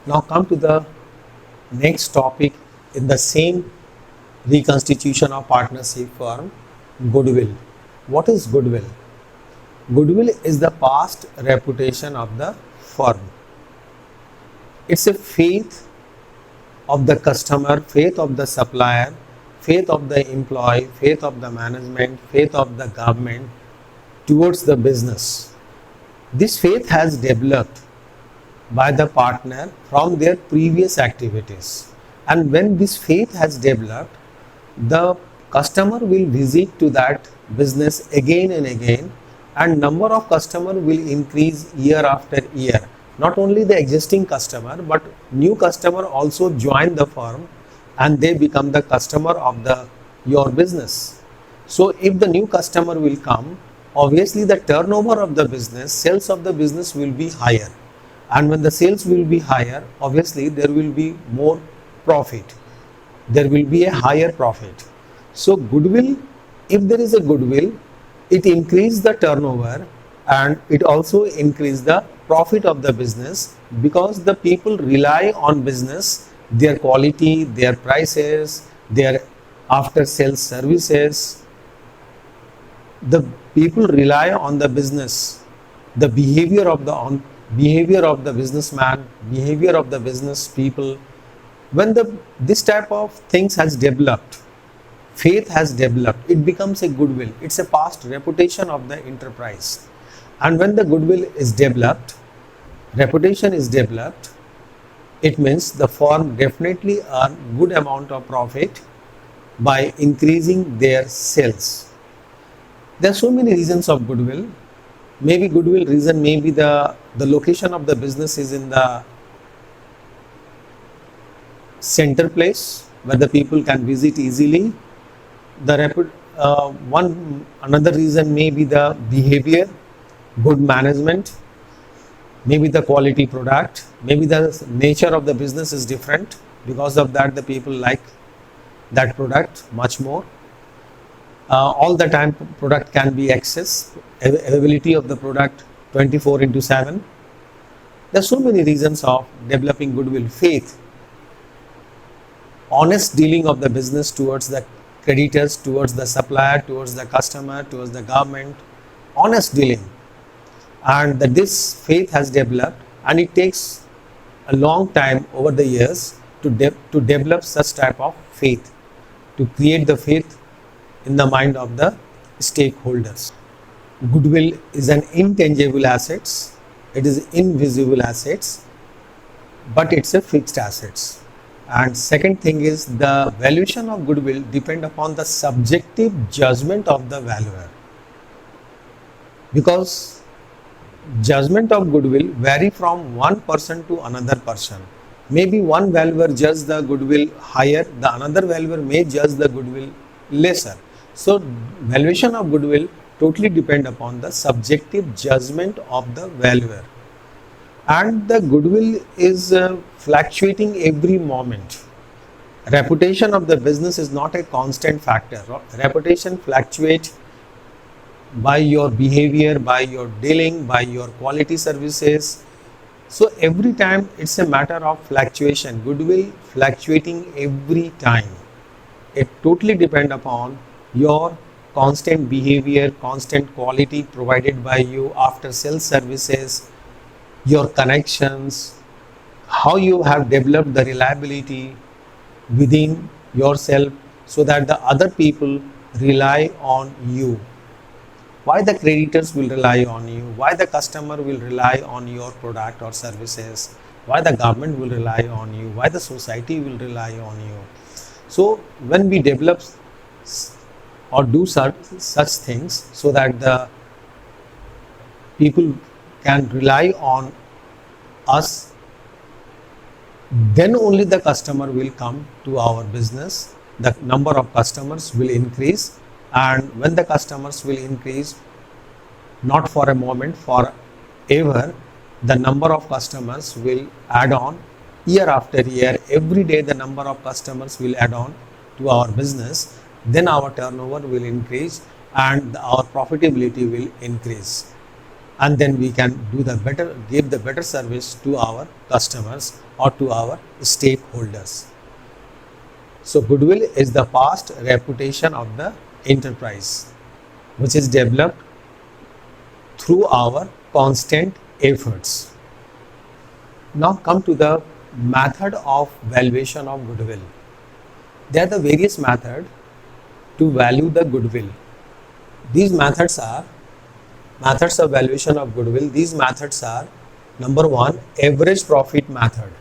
Now come to the next topic in the same reconstitution of partnership firm, goodwill. What is goodwill? Goodwill is the past reputation of the firm. It's a faith of the customer, faith of the supplier, faith of the employee, faith of the management, faith of the government towards the business. This faith has developed by the partner from their previous activities. And when this faith has developed, the customer will visit to that business again and again, and number of customer will increase year after year. Not only the existing customer, but new customer also join the firm and they become the customer of your business. So if the new customer will come, obviously the turnover of the business, sales of the business will be higher. And when the sales will be higher, obviously there will be more profit. There will be a higher profit. So goodwill, if there is a goodwill, it increases the turnover and it also increases the profit of the business, because the people rely on business, their quality, their prices, their after sales services. The people rely on the business, the behavior of the businessman, behavior of the business people. When this type of things has developed, faith has developed, it becomes a goodwill. It's a past reputation of the enterprise. And when the goodwill is developed, reputation is developed, it means the firm definitely earn good amount of profit by increasing their sales. There are so many reasons of goodwill. Maybe goodwill reason may be the location of the business is in the center place where the people can visit easily. Another reason may be the behavior, good management, maybe the quality product, maybe the nature of the business is different. Because of that, the people like that product much more. All the time product can be accessed, availability of the product 24/7. There are so many reasons of developing goodwill. Faith, honest dealing of the business towards the creditors, towards the supplier, towards the customer, towards the government, honest dealing. And that this faith has developed, and it takes a long time over the years to develop such type of faith, to create the faith in the mind of the stakeholders. Goodwill is an intangible assets, it is invisible assets, but it's a fixed assets. And second thing is, the valuation of goodwill depend upon the subjective judgment of the valuer, because judgment of goodwill vary from one person to another person. Maybe one valuer judge the goodwill higher, the another valuer may judge the goodwill lesser. So valuation of goodwill totally depend upon the subjective judgment of the valuer. And the goodwill is fluctuating every moment. Reputation of the business is not a constant factor. Reputation fluctuates by your behavior, by your dealing, by your quality services. So every time it's a matter of fluctuation. Goodwill fluctuating every time. It totally depends upon your constant behavior, constant quality provided by you, after sales services, your connections, how you have developed the reliability within yourself so that the other people rely on you. Why the creditors will rely on you, why the customer will rely on your product or services, why the government will rely on you, why the society will rely on you. So when we develop or do such things so that the people can rely on us, then only the customer will come to our business, the number of customers will increase. And when the customers will increase, not for a moment, forever, the number of customers will add on year after year. Every day the number of customers will add on to our business, then our turnover will increase and our profitability will increase. and then we can give the better service to our customers or to our stakeholders. So goodwill is the past reputation of the enterprise, which is developed through our constant efforts. Now come to the method of valuation of goodwill. There are the various methods to value the goodwill. These methods are methods of valuation of goodwill. These methods are: number one, average profit method.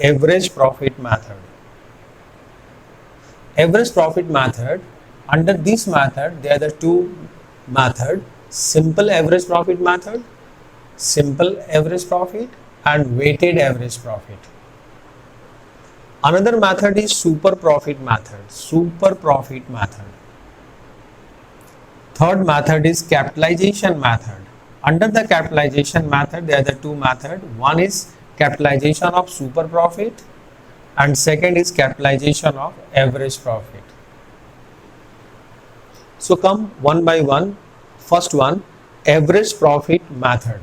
Average profit method. Average profit method. Under this method, there are the two methods: simple average profit method, simple average profit, and weighted average profit. Another method is super profit method. Super profit method. Third method is capitalization method. Under the capitalization method, there are the two methods. One is capitalization of super profit, and second is capitalization of average profit. So come one by one. First one, average profit method.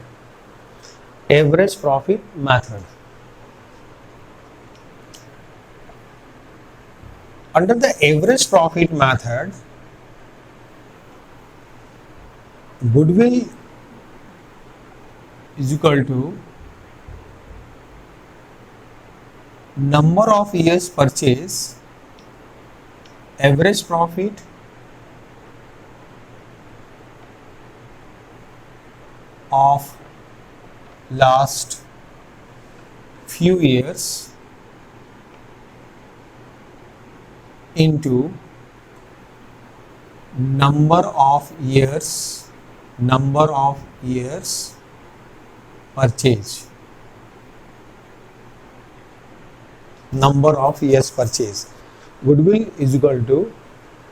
Average profit method. Under the average profit method, goodwill is equal to number of years purchase, average profit of last few years into number of years purchase. Number of years purchase. Goodwill is equal to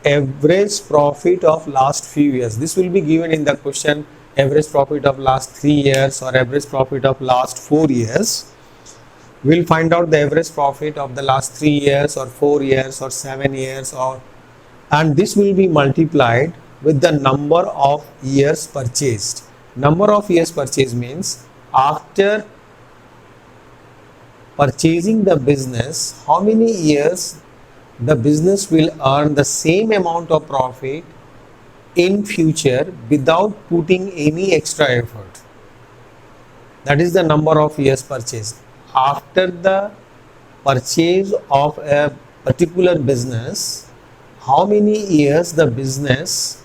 average profit of last few years. This will be given in the question: average profit of last 3 years or average profit of last 4 years. We'll find out the average profit of the last 3 years or 4 years or 7 years, and this will be multiplied with the number of years purchased. Number of years purchased means after purchasing the business, how many years the business will earn the same amount of profit in future without putting any extra effort. That is the number of years purchased. After the purchase of a particular business, how many years the business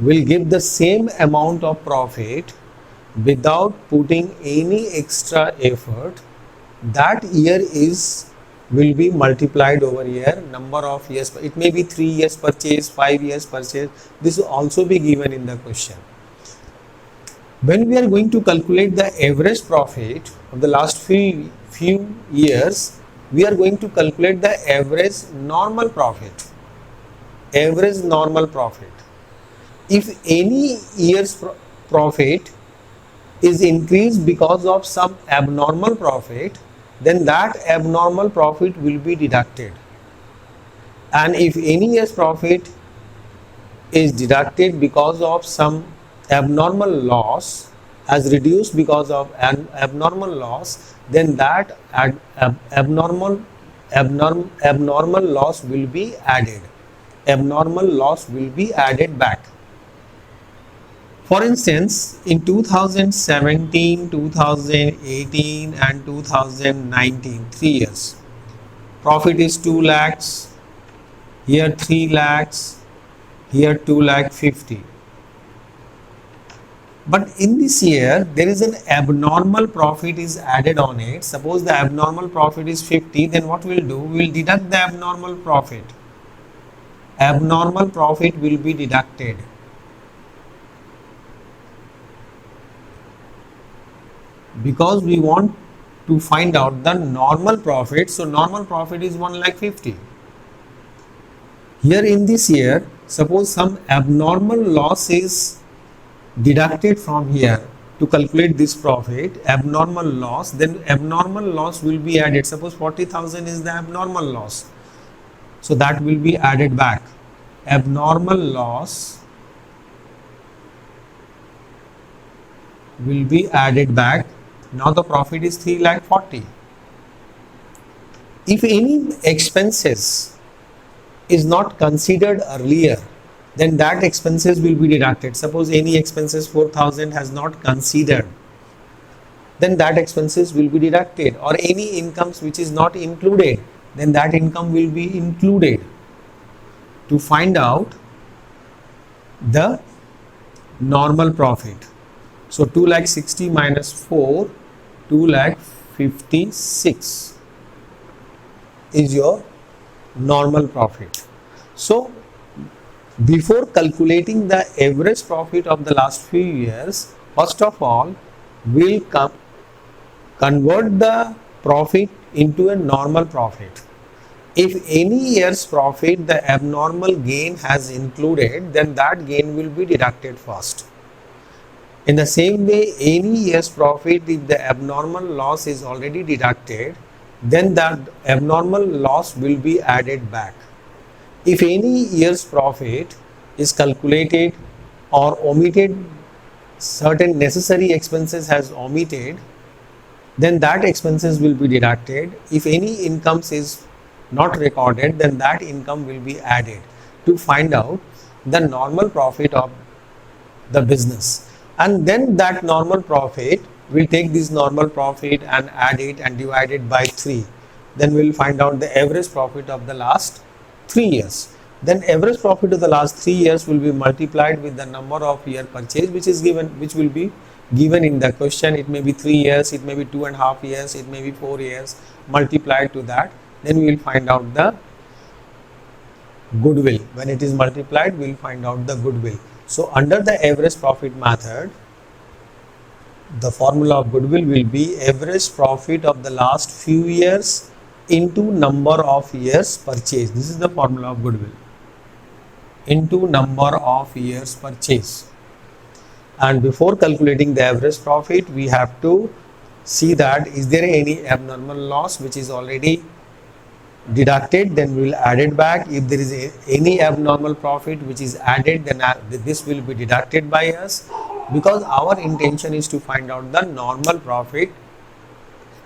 will give the same amount of profit without putting any extra effort. That year will be multiplied over here, number of years. It may be 3 years purchase, 5 years purchase. This will also be given in the question. When we are going to calculate the average profit of the last few years, we are going to calculate the average normal profit. Average normal profit. If any year's profit is increased because of some abnormal profit, then that abnormal profit will be deducted. And if any year's profit is deducted because of some abnormal loss, has reduced because of an abnormal loss, then that abnormal loss will be added. Abnormal loss will be added back. For instance, in 2017, 2018 and 2019, 3 years, profit is 2 lakhs, here 3 lakhs, here 2 lakh 50. But in this year, there is an abnormal profit is added on it. Suppose the abnormal profit is 50, then what we'll do? We'll deduct the abnormal profit. Abnormal profit will be deducted. Because we want to find out the normal profit, so normal profit is 1 lakh 50. Here in this year, suppose some abnormal loss is deducted from here to calculate this profit, abnormal loss, then abnormal loss will be added. Suppose 40,000 is the abnormal loss, so that will be added back. Abnormal loss will be added back. Now the profit is 3,40,000. If any expenses is not considered earlier, then that expenses will be deducted. Suppose any expenses 4,000 has not considered, then that expenses will be deducted, or any incomes which is not included, then that income will be included. To find out the normal profit, so 2,60,000 minus 4, 2,56,000 is your normal profit. So before calculating the average profit of the last few years, first of all we'll convert the profit into a normal profit. If any year's profit the abnormal gain has included, then that gain will be deducted first. In the same way, any year's profit, if the abnormal loss is already deducted, then that abnormal loss will be added back. If any year's profit is calculated or omitted, certain necessary expenses has omitted, then that expenses will be deducted. If any incomes is not recorded, then that income will be added to find out the normal profit of the business. And then that normal profit, we'll take this normal profit and add it and divide it by 3. Then we'll find out the average profit of the last 3 years. Then average profit of the last 3 years will be multiplied with the number of year purchase which is given, which will be given in the question. It may be 3 years, it may be 2.5 years, it may be 4 years, multiplied to that. Then we will find out the goodwill. When it is multiplied, we will find out the goodwill. So under the average profit method, the formula of goodwill will be average profit of the last few years into number of years purchased. This is the formula of goodwill, into number of years purchased. And before calculating the average profit, we have to see that is there any abnormal loss which is already deducted, then we will add it back. If there is any abnormal profit which is added, then this will be deducted by us, because our intention is to find out the normal profit.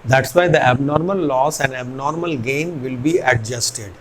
That's why the abnormal loss and abnormal gain will be adjusted.